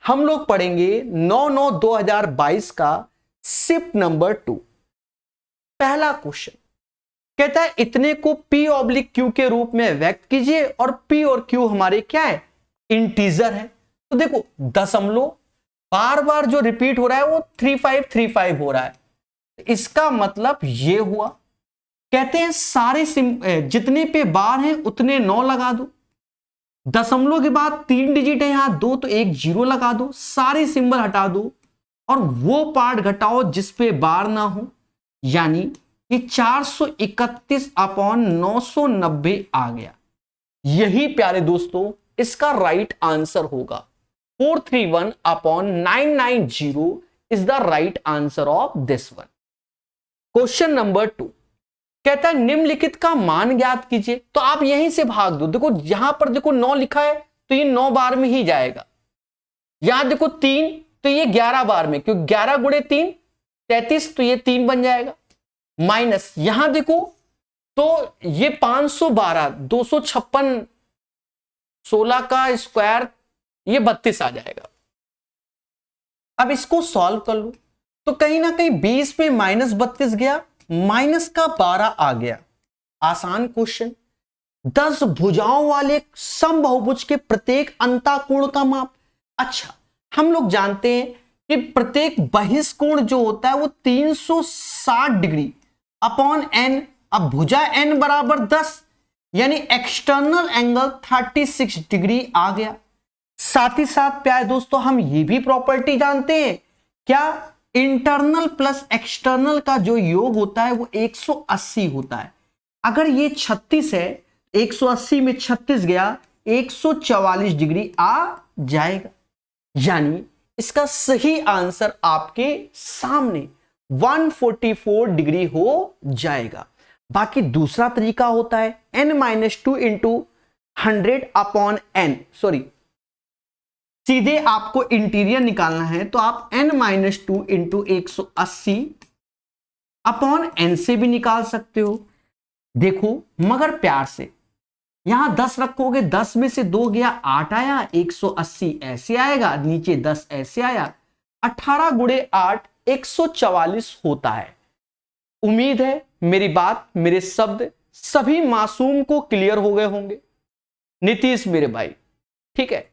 हम लोग पढ़ेंगे 9/9/2022 का शिफ्ट नंबर 2। पहला क्वेश्चन कहता है इतने को P/Q के रूप में व्यक्त कीजिए और P और Q हमारे क्या है, इंटीजर है। तो देखो दशमलव बार बार जो रिपीट हो रहा है वो 3535 हो रहा है, इसका मतलब ये हुआ। कहते हैं सारे जितने पे बार हैं उतने 9 लगा दो, दशमलव के बाद 3 डिजिट है यहां 2 तो एक 0 लगा दो, सारे सिंबल हटा दो और वो पार्ट घटाओ जिस पे बार ना हो, यानी ये 431/990 आ गया। यही प्यारे दोस्तों इसका राइट आंसर होगा। 431/990 is the right answer of this one. Question number 2 कहता है निम्नलिखित का मान ज्ञात कीजिए। तो आप यहीं से भाग दो, देखो यहां पर देखो 9 लिखा है तो ये 9 बार में ही जाएगा। यहां देखो 3 तो ये 11 बार में, क्योंकि 11 गुणे 3 33 तो ये 3 बन जाएगा। माइनस यहां देखो तो ये 512 256 16 का स्क्वायर ये 32 आ जाएगा। अब इसको सॉल्व कर लो तो कहीं ना कहीं 20 में -32 गया, माइनस का 12 आ गया। आसान क्वेश्चन। 10 भुजाओं वाले समबाहुभुज के प्रत्येक अंतःकोण का माप। अच्छा हम लोग जानते हैं कि प्रत्येक बहिष्कोण जो होता है वो 360 डिग्री अपॉन n। अब भुजा n बराबर 10 यानी एक्सटर्नल एंगल 36 डिग्री आ गया। साथ ही साथ प्यारे दोस्तों हम ये भी प्रॉपर्टी जानते हैं, क्या इंटरनल प्लस एक्सटर्नल का जो योग होता है वो 180 होता है। अगर ये 36 है 180 में 36 गया 144 डिग्री आ जाएगा, यानी इसका सही आंसर आपके सामने 144 डिग्री हो जाएगा। बाकी दूसरा तरीका होता है n-2 into 100 upon n, sorry सीधे आपको इंटीरियर निकालना है तो आप n-2 इंटू 180 अपॉन n से भी निकाल सकते हो। देखो मगर प्यार से यहां 10 रखोगे, 10 में से 2 गया 8 आया, 180 ऐसे आएगा, नीचे 10 ऐसे आया, 18 गुणे 8 144 होता है। उम्मीद है मेरी बात मेरे शब्द सभी मासूम को क्लियर हो गए होंगे। नीतीश मेरे भाई ठीक है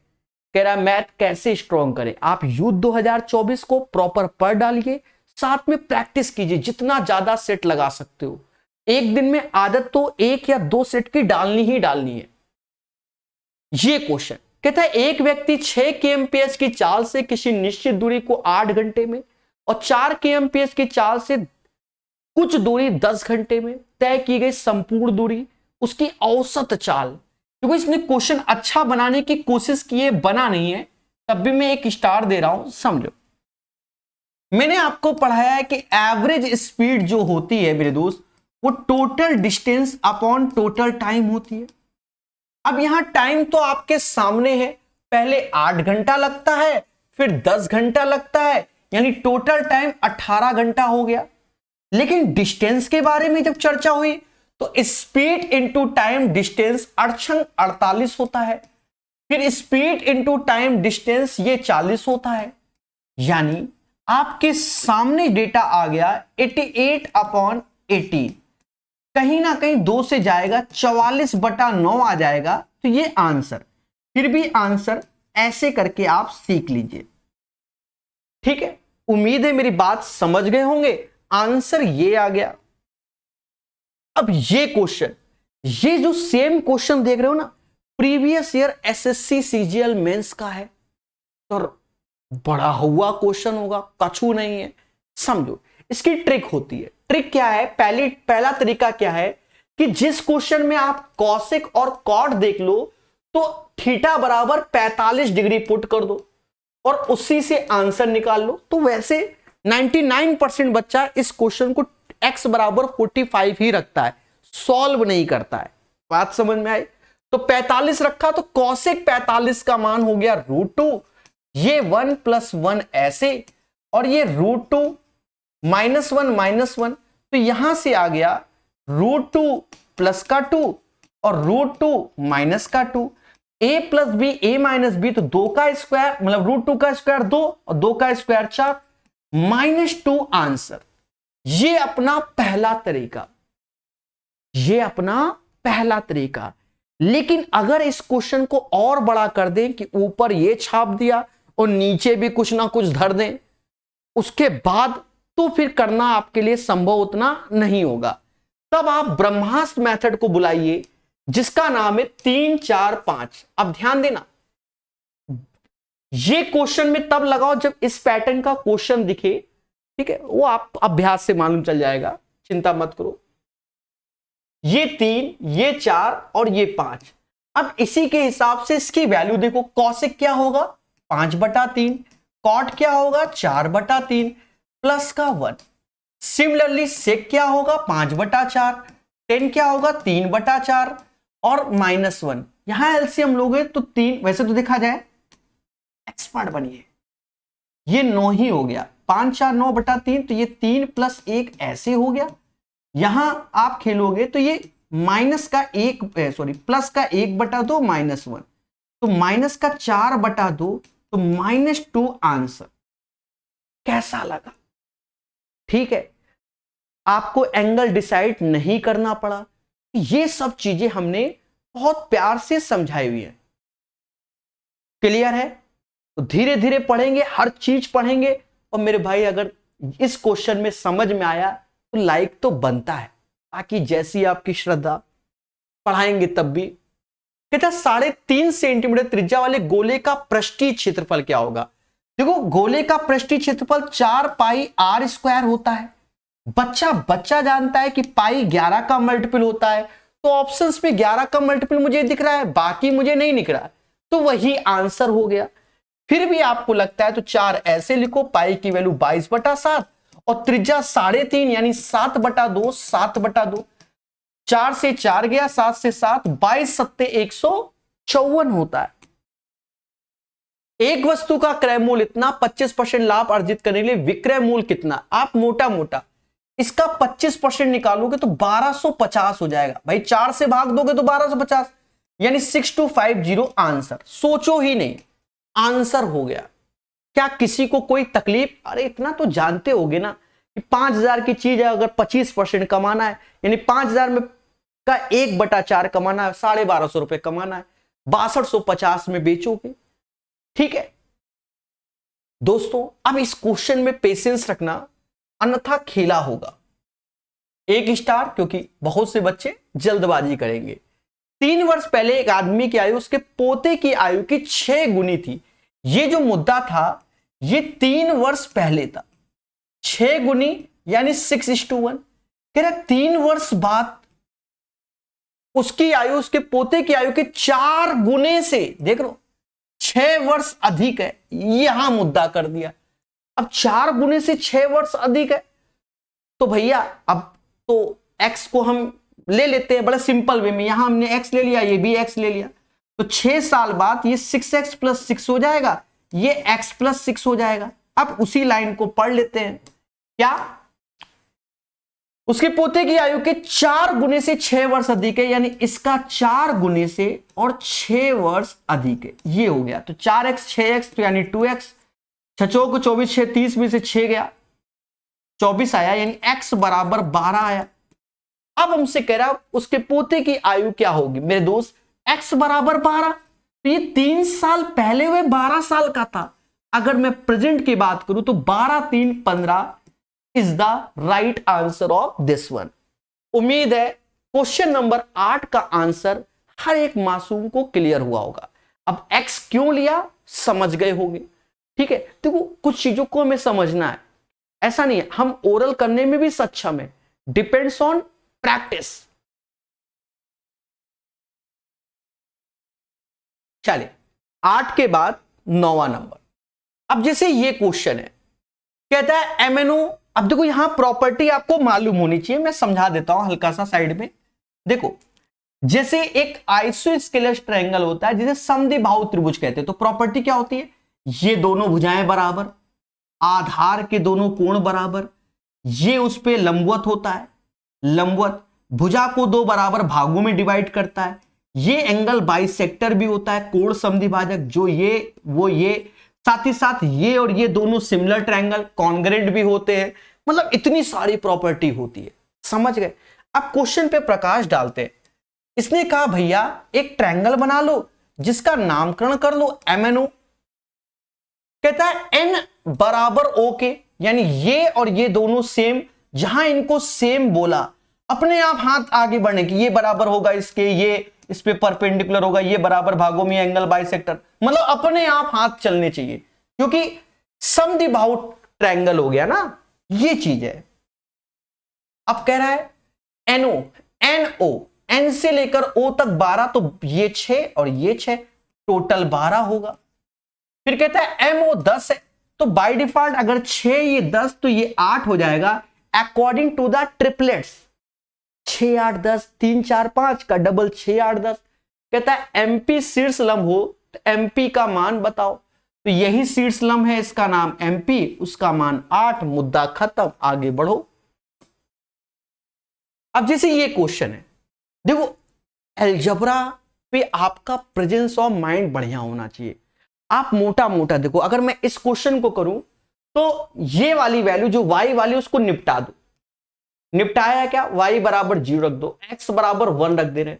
कह रहा मैथ कैसे स्ट्रॉन्ग करें। आप यूथ 2024 को प्रॉपर पढ़ डालिए, साथ में प्रैक्टिस कीजिए, जितना ज्यादा सेट लगा सकते हो। एक दिन में आदत तो 1 या 2 सेट की डालनी ही डालनी है। ये क्वेश्चन कहता है एक व्यक्ति 6 kmph की चाल से किसी निश्चित दूरी को 8 घंटे में और 4 kmph की चाल से कुछ दूरी 10 घंटे में तय की गई संपूर्ण दूरी उसकी औसत चाल। क्योंकि इसने क्वेश्चन अच्छा बनाने की कोशिश की है, बना नहीं है, तब भी मैं एक स्टार दे रहा हूं। समझो मैंने आपको पढ़ाया है कि एवरेज स्पीड जो होती है मेरे दोस्त वो total distance upon total time होती है। अब यहां टाइम तो आपके सामने है, पहले 8 घंटा लगता है फिर 10 घंटा लगता है, यानी टोटल टाइम 18 घंटा हो गया। लेकिन डिस्टेंस के बारे में जब चर्चा हुई तो स्पीड इंटू टाइम डिस्टेंस 48 होता है, फिर स्पीड इंटू टाइम डिस्टेंस ये 40 होता है, यानी आपके सामने डेटा आ गया 88/18। कहीं ना कहीं 2 से जाएगा 44/9 आ जाएगा, तो ये आंसर। फिर भी आंसर ऐसे करके आप सीख लीजिए, ठीक है। उम्मीद है मेरी बात समझ गए होंगे। आंसर ये आ गया। अब ये क्वेश्चन, ये जो सेम क्वेश्चन देख रहे हो ना previous year SSC CGL mains का है, तो बड़ा हुआ क्वेश्चन होगा, कछु नहीं है। समझो इसकी ट्रिक होती है। ट्रिक क्या है? पहला तरीका क्या है कि जिस क्वेश्चन में आप कॉसेक और कॉट देख लो तो थीटा बराबर 45 डिग्री पुट कर दो और उसी से आंसर निकाल लो। तो वैसे 99% बच्चा इस क्वेश्चन को x बराबर 45 ही रखता है, सॉल्व नहीं करता है। बात समझ में आई? तो 45 रखा तो कॉसेक 45 का मान हो गया √2, ये 1 + 1 ऐसे, और ये √2 -1 -1, तो यहां से आ गया √2 + 2 और √2 - 2। a plus B a minus B, तो 2 का स्क्वायर मतलब √2 का स्क्वायर 2 और 2 का स्क्वायर 4, -2 आंसर। ये अपना पहला तरीका, ये अपना पहला तरीका। लेकिन अगर इस क्वेश्चन को और बड़ा कर दें कि ऊपर ये छाप दिया और नीचे भी कुछ ना कुछ धर दें, उसके बाद तो फिर करना आपके लिए संभव उतना नहीं होगा। तब आप ब्रह्मास्त्र मेथड को बुलाइए, जिसका नाम है 3 4 5। अब ध्यान देना, ये क्वेश्चन में तब लगाओ जब इस पैटर्न का क्वेश्चन दिखे, ठीक है, वो आप अभ्यास से मालूम चल जाएगा, चिंता मत करो। ये 3, ये 4 और ये 5। अब इसी के हिसाब से इसकी वैल्यू देखो, कॉसेक क्या होगा 5/3, कॉट क्या होगा 4/3 प्लस का 1। सिमिलरली सेक क्या होगा 5/4, टेन क्या होगा 3/4 और -1। यहां एलसीएम लोगे तो 3, वैसे तो देखा जाए एक्सपर्ट बनिए, ये 9 ही हो गया, 5 4 9/3, तो ये 3 + 1 ऐसे हो गया। यहां आप खेलोगे तो ये प्लस का 1/2 -1, तो माइनस का 4/2, तो -2 आंसर। कैसा लगा? ठीक है, आपको एंगल डिसाइड नहीं करना पड़ा। ये सब चीजें हमने बहुत प्यार से समझाई हुई है। क्लियर है? तो धीरे धीरे पढ़ेंगे, हर चीज पढ़ेंगे। और मेरे भाई अगर इस क्वेश्चन में समझ में आया तो लाइक तो बनता है, ताकि जैसी आपकी श्रद्धा, पढ़ाएंगे तब भी। कहता 3.5 सेंटीमीटर त्रिज्या वाले गोले का पृष्ठीय क्षेत्रफल क्या होगा? देखो, गोले का पृष्ठीय क्षेत्रफल 4πr² होता है। बच्चा जानता है कि पाई 11 का मल्टीपल होता है, तो ऑप्शंस में 11 का मल्टीपल मुझे दिख रहा है, बाकी मुझे नहीं दिख रहा है, तो वही आंसर हो गया। फिर भी आपको लगता है तो 4 ऐसे लिखो, पाई की वैल्यू 22/7 और त्रिज्या 3.5 यानी 7/2, 7/2। 4 से 4 गया, 7 से 7, 22 7 154 होता है। एक वस्तु का क्रय मूल्य इतना, 25% लाभ अर्जित करने के लिए विक्रय मूल्य कितना? आप मोटा मोटा इसका 25% निकालोगे तो 1250 हो जाएगा। भाई 4 से भाग दोगे तो 1250 यानी 6250 आंसर। सोचो ही नहीं, आंसर हो गया। क्या किसी को कोई तकलीफ? अरे इतना तो जानते होगे ना कि 5000 की चीज है, अगर 25% कमाना है यानी 5000 में का 1/4 कमाना है, 1250 रुपए कमाना है, 6250 में बेचोगे। ठीक है दोस्तों, अब इस क्वेश्चन में पेशेंस रखना, अन्यथा खेला होगा। 1 स्टार, क्योंकि बहुत से बच्चे जल्दबाजी करेंगे। 3 वर्ष पहले एक आदमी की आयु उसके पोते की आयु की 6 गुनी थी। ये जो मुद्दा था ये 3 वर्ष पहले था। 6 गुनी यानी 6:1। कह रहा 3 वर्ष बाद उसकी आयु उसके पोते की आयु के 4 गुने से, देख लो 6 वर्ष अधिक है। यहां मुद्दा कर दिया। अब 4 गुने से 6 वर्ष अधिक है, तो भैया अब तो x को हम ले लेते हैं बड़ा सिंपल वे में। यहां हमने x ले लिया, ये भी x ले लिया, तो 6 साल बाद ये 6x + 6 हो जाएगा, ये x + 6 हो जाएगा। अब उसी लाइन को पढ़ लेते हैं। क्या? उसके पोते की आयु के 4 गुने से 6 वर्ष अधिक है, यानी इसका 4 गुने से और 6 वर्ष अधिक है। ये हो गया, तो 4x 6x तो यानी 2x। 6 को 24, 6 30 में से 6 गया, 24 आया, यानी x बराबर 12 आया। अब हमसे कह रहा उसके पोते की आयु क्या होगी मेरे दोस्त? x बराबर 12, तो ये 3 साल पहले वह 12 साल का था। अगर मैं प्रेजेंट की बात करूं तो 12 3 15 is the right answer of this one. उम्मीद है क्वेश्चन नंबर 8 का आंसर हर एक मासूम को क्लियर हुआ होगा। अब x क्यों लिया समझ गए होंगे। ठीक है, देखो कुछ चीजों को हमें समझना है, ऐसा नहीं है हम ओरल करने में भी सक्षम है, डिपेंड्स ऑन प्रैक्टिस। चलिए 8 के बाद 9वां नंबर। अब जैसे ये क्वेश्चन है, कहता है MnO। अब देखो यहां प्रॉपर्टी आपको मालूम होनी चाहिए, मैं समझा देता हूं हल्का सा साइड में। देखो जैसे एक आइसोस्केलेस ट्रायंगल होता है जिसे समद्विबाहु त्रिभुज कहते हैं, तो प्रॉपर्टी क्या होती है? ये दोनों भुजाएं बराबर, आधार के दोनों कोण बराबर, ये उस पे लंबवत होता है, लंबवत भुजा को 2 बराबर भागों में डिवाइड करता है, ये एंगल बाइसेक्टर भी होता है, कोण समद्विभाजक, जो ये वो ये, साथ ही साथ ये और ये दोनों सिमिलर ट्रायंगल कॉन्ग्रेंट भी होते हैं। मतलब इतनी सारी प्रॉपर्टी होती है, समझ गए। अब क्वेश्चन पे प्रकाश डालते हैं। इसने कहा भैया एक ट्रायंगल बना लो जिसका नामकरण कर लो MNO। कहता है N बराबर O के, यानी ये और ये दोनों सेम, जहां इनको सेम बोला अपने आप हाथ आगे बढ़ने की, ये बराबर होगा इसके, ये इस पे परपेंडिकुलर होगा, ये बराबर भागों में एंगल बाइसेक्टर, मतलब अपने आप हाथ चलने चाहिए, क्योंकि समद्विबाहु ट्रायंगल हो गया ना, ये चीज है। अब कह रहा है NO, NO, N से लेकर O तक 12, तो ये 6 और ये 6, टोटल 12 होगा। फिर कहता है MO 10 है, तो बाय डिफॉल्ट अगर 6 ये 10 तो ये 8 हो जाएगा अकॉर्डिंग टू द ट्रिपलेट्स। 6 8 10, 3 4 5 का डबल 6 8 10। कहता है MP शीर्ष लंब हो तो MP का मान बताओ, तो यही शीर्ष लंब है, इसका नाम MP, उसका मान 8, मुद्दा खत्म, आगे बढ़ो। अब जैसे ये क्वेश्चन है, देखो अलजेब्रा पे आपका प्रेजेंस ऑफ माइंड बढ़िया होना चाहिए। आप मोटा मोटा देखो, अगर मैं इस क्वेश्चन को करूं तो ये वाली वैल्यू जो y वाली उसको निपटा दो। निपटाया है क्या, y बराबर 0 रख दो, x बराबर 1 रख दे रहे।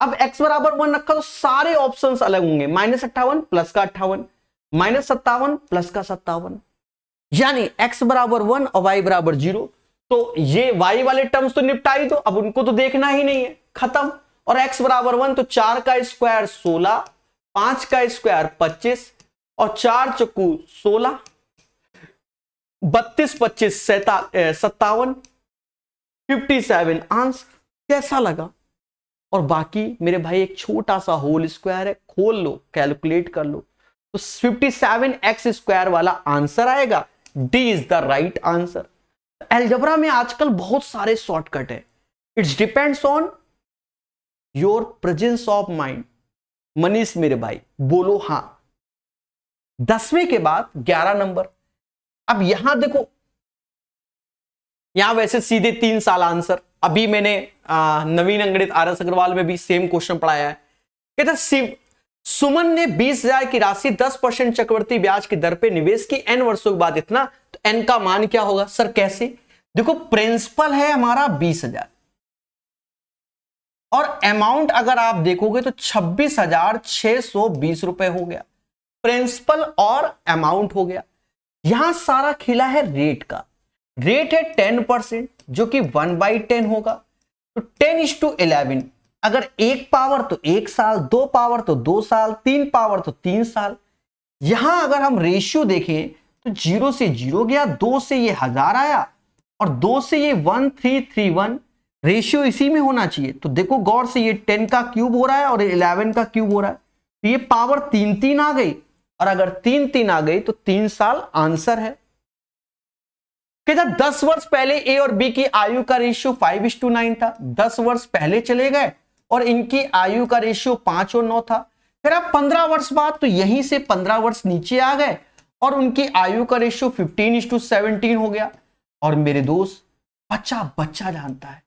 अब x बराबर 1 रखा तो सारे ऑप्शंस अलग होंगे, -58 प्लस का 58, -57 प्लस का 57, यानी x बराबर 1 और y बराबर 0। तो ये y वाले टर्म्स तो निपटा ही दो, अब उनको तो देखना ही नहीं है, खत्म। और x बराबर 1 तो 4 का स्क्वायर 16, 5 का स्क्वायर 25 और 4 चक्कू 16, 32 25 57, 57 आंसर। कैसा लगा? और बाकी मेरे भाई एक छोटा सा होल स्क्वायर है, खोल लो, कैलकुलेट कर लो, तो 57x स्क्वायर वाला आंसर आएगा। D is the right answer. Algebra में आजकल बहुत सारे शॉर्टकट है, it's depends on your presence of mind. Manish मेरे भाई बोलो हां। 10वें के बाद 11 नंबर। अब यहां देखो, यहां वैसे सीधे 3 साल आंसर, अभी मैंने नवीन अंग्रेज RS अग्रवाल में भी सेम क्वेश्चन पढ़ाया है। कहता सुमन ने 20,000 की राशि 10% चक्रवृद्धि ब्याज की दर पे निवेश की n वर्षों के बाद इतना, तो n का मान क्या होगा? सर कैसे? देखो प्रिंसिपल है हमारा 20,000 और अमाउंट अगर आप देखोगे तो 26,620 रुपए हो गया, प्रिंसिपल और अमाउंट हो गया। यहां सारा खिला है रेट का, रेट है 10% जो कि 1/10 होगा, तो 10:11। अगर 1 पावर तो 1 साल, 2 पावर तो 2 साल, 3 पावर तो 3 साल। यहां अगर हम रेशियो देखें तो 0 से 0 गया, 2 से ये 1000 आया और 2 से ये 1331, रेशियो इसी में होना चाहिए। तो देखो गौर से, ये 10 का क्यूब हो रहा है और 11 का क्यूब हो रहा है, तो ये पावर 3 आ गई, और अगर 3 आ गई तो 3 साल आंसर है। कहता 10 वर्ष पहले ए और बी की आयु का रेशियो 5:9 था, 10 वर्ष पहले चले गए और इनकी आयु का रेशियो 5 और 9 था। फिर अब 15 वर्ष बाद, तो यहीं से 15 वर्ष नीचे आ गए और उनकी आयु का रेशियो 15:17 हो गया। और मेरे दोस्त, बच्चा बच्चा जानता है,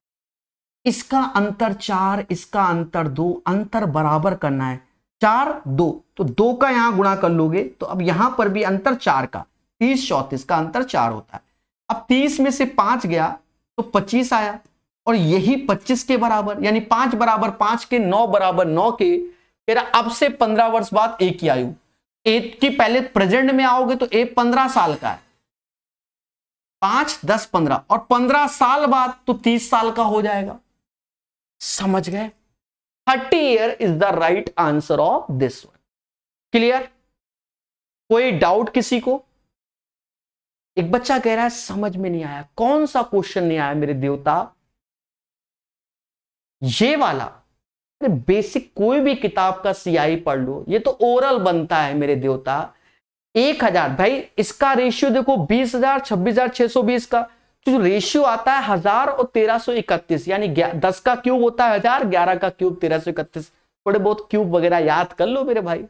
इसका अंतर 4, इसका अंतर 2, अंतर बराबर करना है, 4 2, तो 2 का यहां गुणा कर लोगे तो अब यहां पर भी अंतर 4 का, 30 34 का अंतर 4 होता है। अब 30 में से 5 गया तो 25 आया, और यही 25 के बराबर, यानी 5 बराबर 5 के, 9 बराबर 9 के। तेरा अब से 15 वर्ष बाद ए की आयु, ए की पहले प्रेजेंट में आओगे तो ए 15 साल का है, 5 10 15, और 15 साल बाद तो 30 साल का हो जाएगा। समझ गए? 30 year is the right answer of this one. Clear? कोई डाउट किसी को? एक बच्चा कह रहा है समझ में नहीं आया। कौन सा क्वेश्चन नहीं आया मेरे देवता? ये वाला। अरे बेसिक कोई भी किताब का CI पढ़ लो, ये तो ओरल बनता है मेरे देवता। 1000 भाई, इसका रेशियो देखो 20,000 26,620 का जो रेशियो आता है 1000 और 1331, यानी 10 का क्यूब होता है 1000, 11 का क्यूब 1331। थोड़े बहुत क्यूब वगैरह याद कर लो मेरे भाई।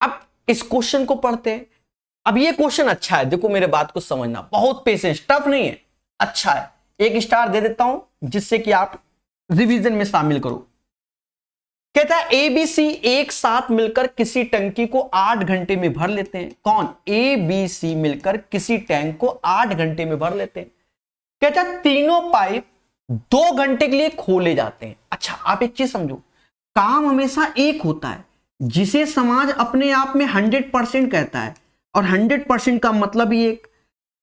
अब इस क्वेश्चन को पढ़ते हैं। अब ये क्वेश्चन अच्छा है, देखो मेरे बात को समझना, बहुत पेशेंस, टफ नहीं है, अच्छा है। एक स्टार दे देता हूं जिससे कि आप रिवीजन में शामिल करो। कहता है एबीसी एक साथ मिलकर किसी टंकी को 8 घंटे में भर लेते हैं। कौन? एबीसी मिलकर किसी टैंक को 8 घंटे में भर लेते हैं। कहता है तीनों पाइप 2 घंटे के लिए खोले जाते हैं। अच्छा, आप एक चीज समझो, काम हमेशा एक होता है जिसे समाज अपने आप में 100% कहता है, और 100% का मतलब ही एक।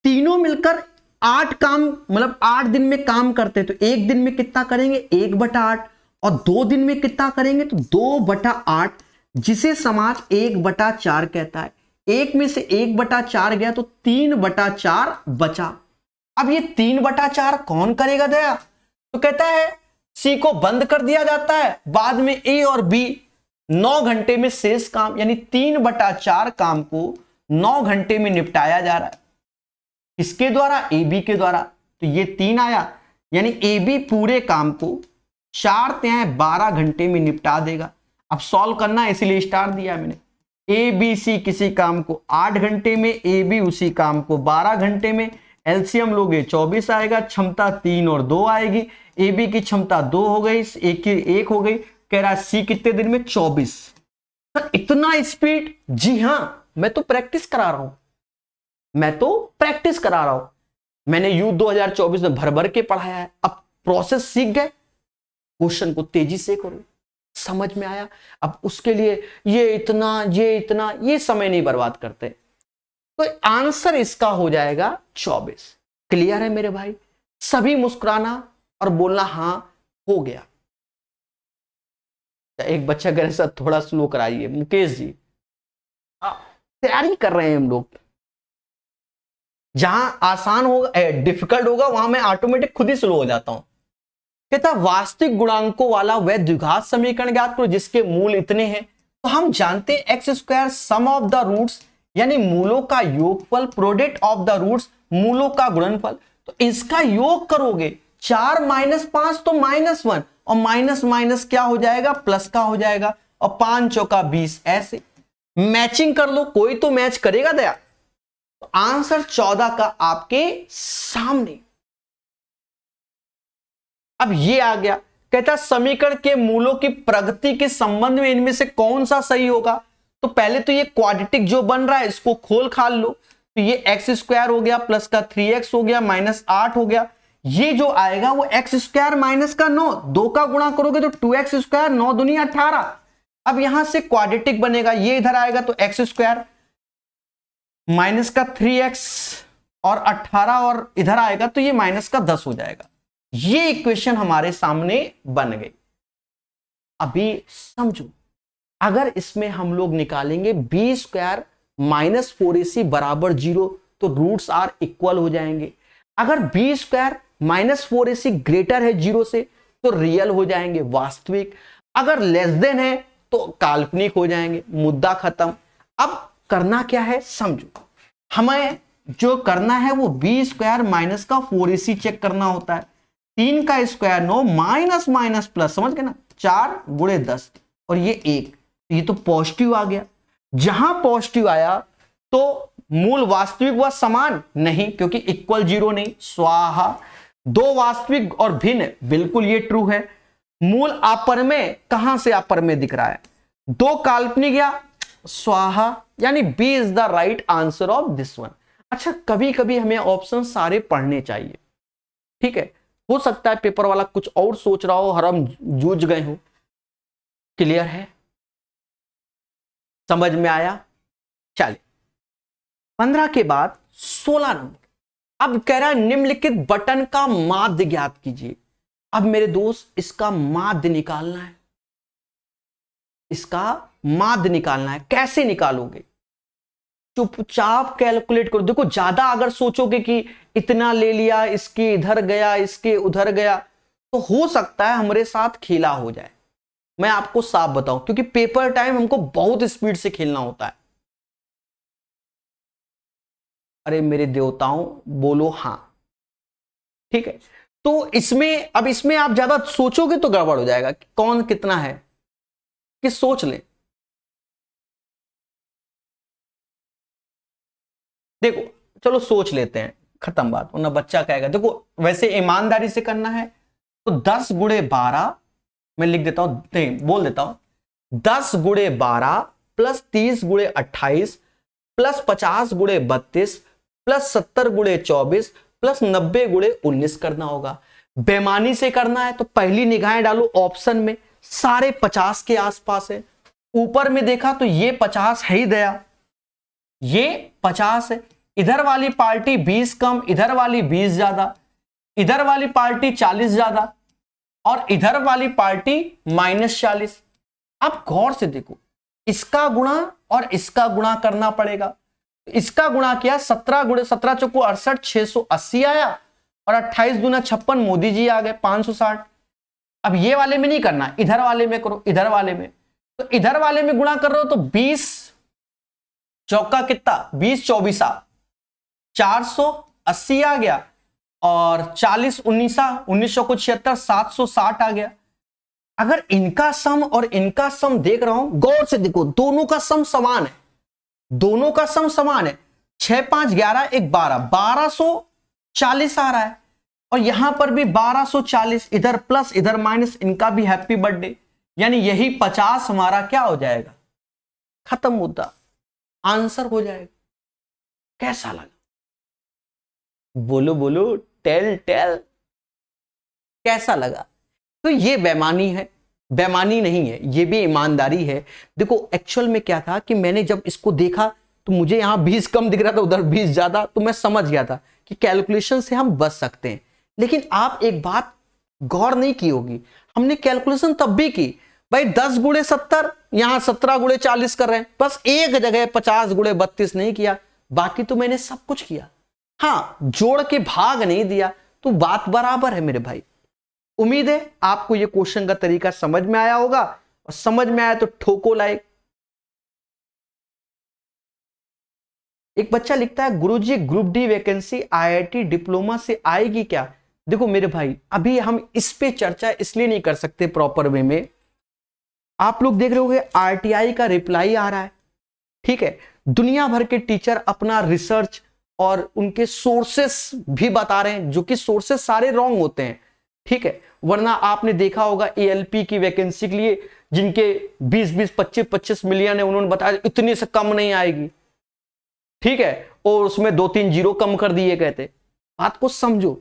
तीनों मिलकर 8 काम, मतलब 8 दिन में काम करते हैं, तो एक दिन में कितना करेंगे? 1/8। और 2 दिन में कितना करेंगे? तो 2/8, जिसे समाज 1/4 कहता है। एक में से 1/4 गया तो 3/4 बचा। अब ये 3/4 कौन करेगा दया? तो कहता है सी को बंद कर दिया जाता है, बाद में ए और बी 9 घंटे में शेष काम, यानी 3/4 काम को 9 घंटे में निपटाया जा रहा है। किसके द्वारा? ए बी के द्वारा। तो ये 3 आया, यानी ए बी पूरे काम को 4×12 घंटे में निपटा देगा। अब सॉल्व करना है, इसीलिए स्टार दिया मैंने। ए बी सी किसी काम को 8 घंटे में, ए बी उसी काम को 12 घंटे में। एलसीएम लोगे 24 आएगा, क्षमता 3 और 2 आएगी। ए बी की क्षमता 2 हो गई, एक की 1 हो गई। कह रहा सी कितने दिन में? 24। सर इतना स्पीड? जी हां, मैं तो प्रैक्टिस करा रहा हूं, मैंने यू 2024 में भर भर के पढ़ाया है। अब प्रोसेस सीख गए, क्वेश्चन को तेजी से करो, समझ में आया। अब उसके लिए ये इतना ये समय नहीं बर्बाद करते। तो आंसर इसका हो जाएगा 24। क्लियर है मेरे भाई? सभी मुस्कुराना और बोलना हां हो गया। एक बच्चा कह रहे सर थोड़ा स्लो कराइए। मुकेश जी, तैयारी कर रहे हैं हम लोग, जहां आसान होगा डिफिकल्ट होगा वहां मैं ऑटोमेटिक खुद ही स्लो हो जाता हूं। कहता वास्तविक गुणांकों वाला वह द्विघात समीकरण ज्ञात करो जिसके मूल इतने हैं। तो हम जानते हैं x² some of the roots, यानी मूलों का योगफल, प्रोडक्ट ऑफ द रूट्स मूलों का गुणनफल। तो इसका योग करोगे 4 - 5 तो -1, और माइनस माइनस क्या हो जाएगा? प्लस का हो जाएगा, और 5 चौका 20। ऐसे मैचिंग कर लो, कोई तो मैच करेगा दया। तो आंसर 14 का आपके सामने। अब ये आ गया, कहता समीकरण के मूलों की प्रगति के संबंध में इनमें से कौन सा सही होगा। तो पहले तो ये क्वाड्रेटिक जो बन रहा है इसको खोल खाल लो। तो ये x² हो गया, प्लस का 3x हो गया, -8 हो गया। ये जो आएगा वो x² माइनस का 9, 2 का गुणा करोगे तो 2x², 9 दूनी 18। अब यहां से क्वाड्रेटिक बनेगा, ये इधर आएगा तो x² माइनस का 3x और 18, और इधर आएगा तो ये माइनस का 10 हो जाएगा। ये इक्वेशन हमारे सामने बन गई। अभी समझो, अगर इसमें हम लोग निकालेंगे b² - 4ac बराबर 0, तो रूट्स आर इक्वल हो जाएंगे। अगर b² - 4ac ग्रेटर है 0 से तो रियल हो जाएंगे, वास्तविक। अगर लेस देन है तो काल्पनिक हो जाएंगे। मुद्दा खत्म। अब करना क्या है समझो, हमें जो करना है वो b² माइनस का 4ac चेक करना होता है। 3 का स्क्वायर 9, माइनस माइनस प्लस, समझ गए ना, 4 × 10, और ये 1, ये तो पॉजिटिव आ गया। जहां पॉजिटिव आया तो मूल वास्तविक व समान नहीं, क्योंकि इक्वल 0 नहीं, स्वाहा। 2 वास्तविक और भिन्न, बिल्कुल ये ट्रू है। मूल अपरमेय, कहां से अपरमेय दिख रहा है? 2 काल्पनिक या स्वाहा, यानी B is the right answer of this one. अच्छा, कभी कभी हमें ऑप्शन सारे पढ़ने चाहिए, ठीक है। हो सकता है पेपर वाला कुछ और सोच रहा हो और हम जूझ गए हो। क्लियर है? समझ में आया? चलिए 15 के बाद 16 नंबर। अब कह रहा है निम्नलिखित बटन का माध्य ज्ञात कीजिए। अब मेरे दोस्त इसका माध्य निकालना है, इसका माध्य निकालना है। कैसे निकालोगे? चुपचाप कैलकुलेट करो। देखो, ज्यादा अगर सोचोगे कि इतना ले लिया, इसके इधर गया, इसके उधर गया, तो हो सकता है हमारे साथ खेला हो जाए। मैं आपको साफ बताऊं, क्योंकि पेपर टाइम हमको बहुत स्पीड से खेलना होता है। अरे मेरे देवताओं, बोलो हां, ठीक है। तो इसमें, अब इसमें आप ज्यादा सोचोगे तो गड़बड़ हो जाएगा कि कौन कितना है, कि सोच लें। देखो, चलो सोच लेते हैं, खत्म बात, वरना बच्चा कहेगा। देखो वैसे ईमानदारी से करना है तो 10 गुणे 12, मैं लिख देता हूं, नहीं बोल देता हूं, 10 गुणे 12 प्लस 30 गुणे 28 प्लस 50 गुणे 32 प्लस 70 गुणे 24 प्लस 90 गुणे 19 करना होगा। बेईमानी से करना है तो पहली निगाहें डालो ऑप्शन में, सारे 50 के आसपास है। ऊपर में देखा तो ये 50 है ही दया, ये 50 है। इधर वाली पार्टी 20 कम, इधर वाली 20 ज्यादा, इधर वाली पार्टी 40 ज्यादा और इधर वाली पार्टी -40। अब गौर से देखो, इसका गुणा और इसका गुणा करना पड़ेगा। इसका गुणा किया 17 गुणे 17 चौको 68, 680 आया और 28 दूना 56, मोदी जी आ गए 560। अब ये वाले में नहीं करना, इधर वाले में करो, इधर वाले में। तो इधर वाले में गुणा कर रहे हो तो 20 चौका कितना, 20 24 480 आ गया और 40 1976 760 आ गया। अगर इनका सम और इनका सम देख रहा हूं, गौर से देखो, दोनों का सम समान है, दोनों का सम समान है। 6 5 11 1 12, 1240 आ रहा है और यहां पर भी 1240, इधर प्लस इधर माइनस, इनका भी हैप्पी बर्थडे। यानी यही 50 हमारा क्या हो जाएगा, खत्म मुद्दा, आंसर हो जाएगा। कैसा लगा, बोलो बोलो, टेल टेल, कैसा लगा? तो ये बेईमानी है, बेईमानी नहीं है, ये भी ईमानदारी है। देखो एक्चुअल में क्या था कि मैंने जब इसको देखा तो मुझे यहां 20 कम दिख रहा था, उधर 20 ज्यादा, तो मैं समझ गया था कि कैलकुलेशन से हम बच सकते हैं। लेकिन आप एक बात गौर नहीं की होगी, हमने कैलकुलेशन तब भी की भाई 10 गुणे 70, यहां 17 गुणे 40 कर रहे हैं, बस एक जगह 50 गुणे 32 नहीं किया, बाकी तो मैंने सब कुछ किया। हां, जोड़ के भाग नहीं दिया, तो बात बराबर है मेरे भाई। उम्मीद है आपको ये क्वेश्चन का तरीका समझ में आया होगा, और समझ में आया तो ठोको लाइक। एक बच्चा लिखता है, गुरुजी group D vacancy IIT diploma से आएगी क्या? देखो मेरे भाई, अभी हम इस पे चर्चा इसलिए नहीं कर सकते प्रॉपर वे में। आप लोग देख रहे होंगे आरटीआई का रिप्लाई आ रहा है, ठीक है, दुनिया भर के टीचर अपना रिसर्च और उनके सोर्सेस भी बता रहे हैं, जो कि सोर्सेस सारे रॉन्ग होते हैं, ठीक है। वरना आपने देखा होगा एएलपी की वैकेंसी के लिए जिनके 20-20 25-25 मिलियन है, उन्होंने बताया इतनी से कम नहीं आएगी, ठीक है, और उसमें 2-3 जीरो कम कर दिए गए थे। बात को समझो।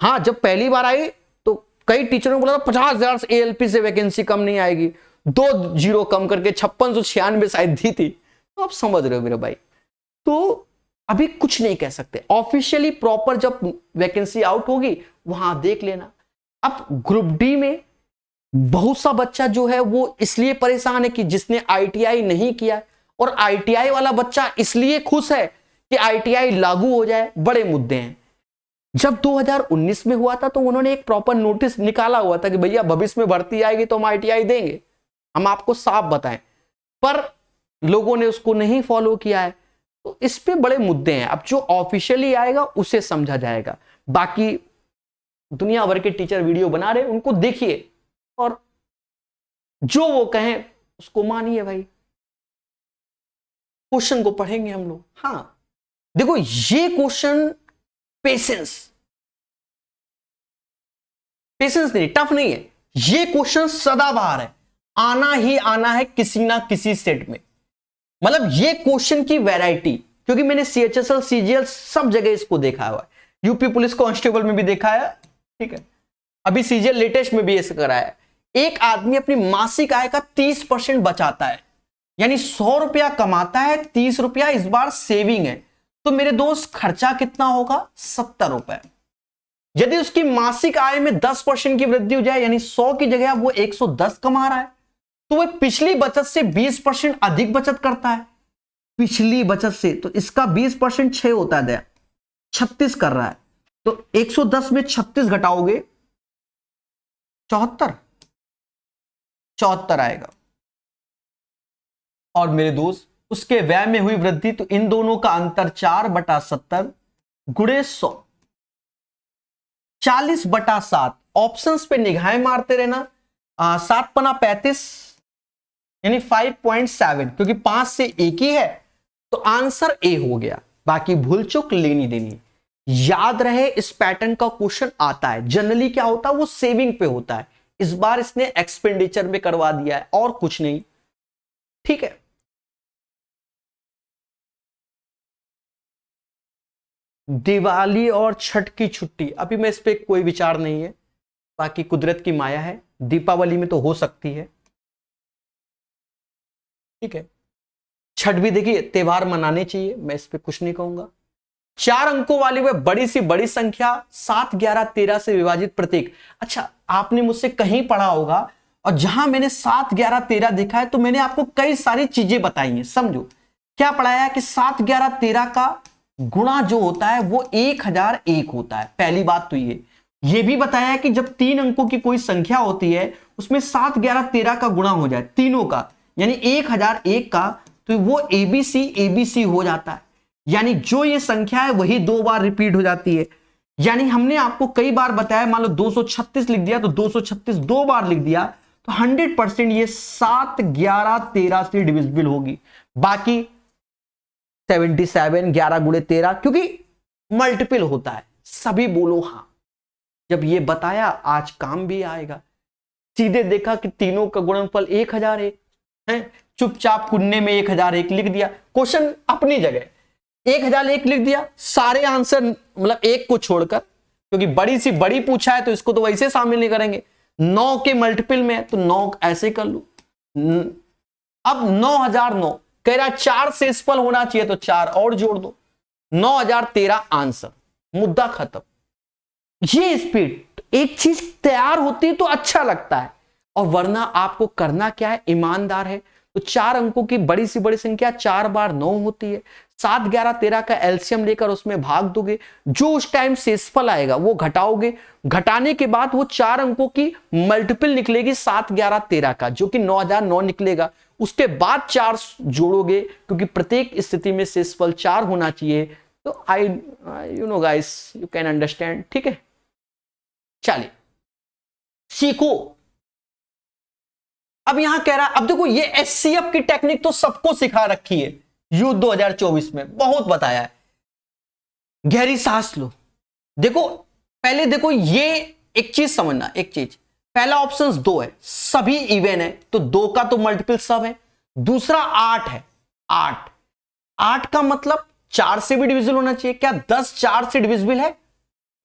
हाँ, जब पहली बार आई तो कई टीचरों ने बोला था 50,000 से एएलपी से वैकेंसी कम नहीं आएगी, 2 जीरो कम करके 5696 शायद दी थी। तो आप समझ रहे हो मेरे भाई। तो अभी कुछ नहीं कह सकते, ऑफिशियली प्रॉपर जब वैकेंसी आउट होगी वहां देख लेना। अब ग्रुप डी में बहुत सा बच्चा जो है वो इसलिए परेशान है कि जिसने आईटीआई नहीं किया, और आईटीआई वाला बच्चा इसलिए खुश है कि आईटीआई लागू हो जाए। बड़े मुद्दे हैं। जब 2019 में हुआ था तो उन्होंने एक प्रॉपर नोटिस निकाला हुआ था कि भैया भविष्य में भर्ती आएगी तो हम आईटीआई देंगे, हम आपको साफ बताएं, पर लोगों ने उसको नहीं फॉलो किया है। तो इस पे बड़े मुद्दे हैं। अब जो ऑफिशियली आएगा उसे समझा जाएगा। बाकी दुनिया भर के टीचर वीडियो बना रहे, उनको देखिए और जो वो कहें उसको मानिए भाई। क्वेश्चन को पढ़ेंगे हम लोग। हाँ देखो, ये क्वेश्चन पेशेंस नहीं, टफ नहीं है, ये क्वेश्चन सदाबहार है, आना ही आना है किसी ना किसी सेट में। मतलब ये क्वेश्चन की वैरायटी, क्योंकि मैंने सीएचएसएल सीजीएल सब जगह इसको देखा हुआ है, यूपी पुलिस कांस्टेबल में भी देखा है, ठीक है, अभी सीजीएल लेटेस्ट में भी ऐसे कराया है। एक आदमी अपनी मासिक आय का 30% बचाता है, यानी 100 रुपया कमाता है, 30 रुपया इस बार सेविंग है, तो मेरे दोस्त खर्चा कितना होगा, 70 रुपए। यदि उसकी मासिक आय में 10% की वृद्धि हो जाए, यानी 100 की जगह वो 110 कमा रहा है, तो वह पिछली बचत से 20% अधिक बचत करता है, पिछली बचत से। तो इसका 20% 6 होता है, 36 कर रहा है, तो 110 में 36 घटाओगे 74 आएगा। और मेरे दोस्त उसके व्यय में हुई वृद्धि, तो इन दोनों का अंतर 4/70 गुणे 100, 40/7। ऑप्शंस पे निगाहें मारते रहना। 7 पना 35 यानी 5.7, क्योंकि 5 से एक ही है तो आंसर ए हो गया, बाकी भूल चुक लेनी देनी। याद रहे इस पैटर्न का क्वेश्चन आता है, जनरली क्या होता है वो सेविंग पे होता है, इस बार इसने एक्सपेंडिचर में करवा दिया है और कुछ नहीं। ठीक है, दिवाली और छठ की छुट्टी, अभी मैं इस पे कोई विचार नहीं है, बाकी कुदरत की माया है, दीपावली में तो हो सकती है। ठीक है, छठ भी देखिए त्योहार मनाने चाहिए, मैं इस पे कुछ नहीं कहूंगा। 4 अंकों वाली वह बड़ी सी बड़ी संख्या 7, 11, 13 से विभाजित प्रतीक। अच्छा, आपने मुझसे कहीं पढ़ा होगा और जहां मैंने 7, 11, 13 देखा है तो मैंने आपको कई सारी चीजें बताई हैं। समझो क्या पढ़ाया कि 7, 11, 13 का गुणा जो होता है वो 1001 होता है। पहली बात तो ये भी बताया कि जब 3 अंकों की कोई संख्या होती है उसमें 7, 11, 13 का गुणा हो जाए तीनों का, यानी 1001 का, तो वो एबीसी एबीसी हो जाता है, यानी जो ये संख्या है वही 2 बार रिपीट हो जाती है। यानी हमने आपको कई बार बताया, मान लो 236 लिख दिया तो 236 2 बार लिख दिया तो 100% ये 7, 11, 13 से डिविजिबल होगी। बाकी 77 11 गुणे 13 क्योंकि मल्टीपल होता है। सभी बोलो हाँ, जब ये बताया आज काम भी आएगा। सीधे देखा कि तीनों का गुणनफल 1001 है, चुपचाप कुन्ने में 1001 लिख दिया, क्वेश्चन अपनी जगह 1001 लिख दिया, सारे आंसर मतलब एक को छोड़कर, क्योंकि बड़ी सी बड़ी पूछा है तो इसको तो वैसे शामिल नहीं करेंगे। 9 के मल्टीपल में तो 9 ऐसे कर लू। अब 9009 कह रहा 4 से स्पल होना चाहिए तो 4 और जोड़ दो, 9013 आंसर, मुद्दा खत्म। ये स्पीड, एक चीज तैयार होती है तो अच्छा लगता है, और वरना आपको करना क्या है, ईमानदार है तो 4 अंकों की बड़ी सी बड़ी संख्या 4 बार 9 होती है, 7, 11, 13 का एलसीएम लेकर उसमें भाग दोगे, जो उस टाइम शेषफल आएगा वो घटाओगे, घटाने के बाद वो 4 अंकों की मल्टीपल निकलेगी 7, 11, 13 का, जो कि 9009 निकलेगा। उसके बाद 4 जोड़ोगे क्योंकि प्रत्येक स्थिति में शेषफल 4 होना चाहिए। तो I you know guys, you can understand. ठीक है, चलिए सीखो। अब यहां कह रहा है, अब देखो ये एचसीएफ की टेक्निक तो सबको सिखा रखी है, यूथ 2024 में बहुत बताया है। गहरी सांस लो, देखो पहले देखो ये एक चीज समझना, एक चीज, पहला ऑप्शन 2 है, सभी इवन है तो 2 का तो मल्टीपल सब है। दूसरा 8 है, 8 का मतलब 4 से भी डिविजिबल होना चाहिए। क्या 10 4 से डिविजिबल है?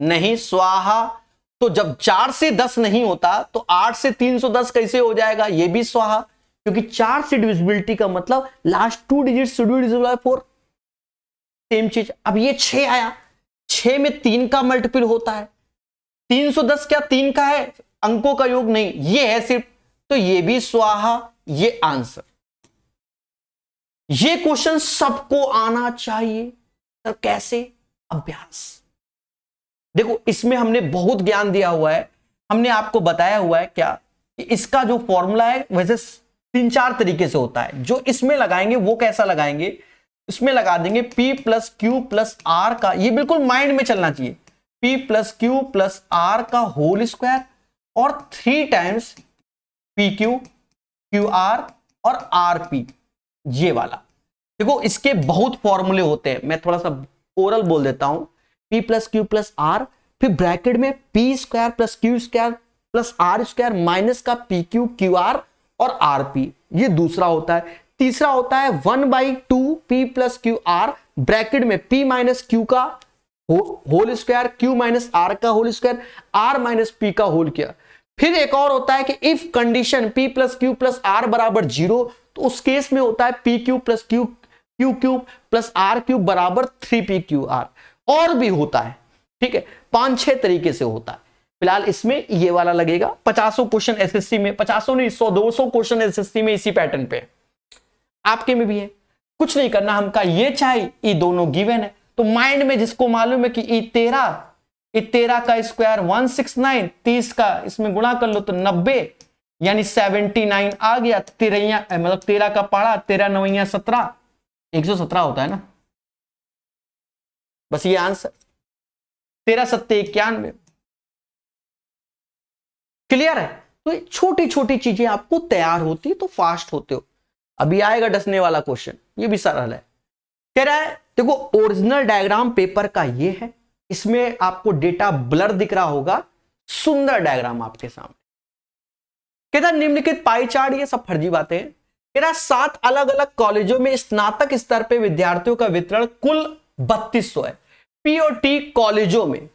नहीं, स्वाहा। तो जब 4 से 10 नहीं होता तो 8 से 310 कैसे हो जाएगा? ये भी स्वाहा, क्योंकि 4 से डिविजिबिलिटी का मतलब last 2 digit should be divisible by 4। Same चीज, अब ये 6 आया, 6 में 3 का मल्टीपल होता है, 310 क्या 3 का है, अंकों का योग नहीं, ये है सिर्फ, तो ये भी स्वाहा। ये आंसर, ये क्वेश्चन सबको आना चाहिए। सर कैसे? अभ्यास। देखो इसमें हमने बहुत ज्ञान दिया हुआ है, हमने आपको बताया हुआ है क्या कि इसका जो फॉर्मूला है वैसे 3-4 तरीके से होता है। जो इसमें लगाएंगे वो कैसा लगाएंगे, इसमें लगा देंगे P plus Q plus R का, ये बिल्कुल माइंड में चलना चाहिए, P plus Q plus R का होल स्क्वायर और 3 times P Q Q R और आर पी, ये वाला। देखो इसके बहुत फॉर्मूले होते हैं, मैं थोड़ा सा ओरल बोल देता हूं। P plus Q plus r, फिर ब्रैकेट में p square plus q square plus r square minus का पी क्यू क्यू आर और आर पी, ये दूसरा होता है। तीसरा होता है 1/2 P plus q r, bracket में P माइनस क्यू का whole square, q minus r का whole square, r minus p का होल स्क्वायर। फिर एक और होता है कि if condition P plus Q plus R बराबर 0, तो उस केस में होता है P Q plus Q Q cube plus R cube बराबर 3p क्यू आर। और भी होता है, ठीक है, 5-6 तरीके से होता है। फिलहाल इसमें ये वाला लगेगा। 50 क्वेश्चन एसएससी में, 50 नहीं 100-200 क्वेश्चन एसएससी में इसी पैटर्न पे, आपके में भी है। कुछ नहीं करना हमका, ये चाहिए, ये दोनों गिवन है तो माइंड में जिसको मालूम है कि ई 13 का स्क्वायर 169, 30 का इसमें गुणा कर लो तो 90, यानी 79 आ गया। 13 मतलब 13 का पढ़ा, 13 9 17, 117 होता है ना, बस ये आंसर। 13 7 91। क्लियर है? तो छोटी छोटी चीजें आपको तैयार होती तो फास्ट होते हो। अभी आएगा डसने वाला क्वेश्चन, ये भी सरल है। कह रहा है देखो ओरिजिनल डायग्राम पेपर का ये है इसमें आपको डेटा ब्लर दिख रहा होगा, सुंदर डायग्राम आपके सामने। कहता निम्नलिखित पाई चार्ट, ये सब फर्जी बातें हैं। कह रहा 7 अलग अलग कॉलेजों में स्नातक स्तर पे विद्यार्थियों का वितरण कुल 3200 है। पी और टी कॉलेजों में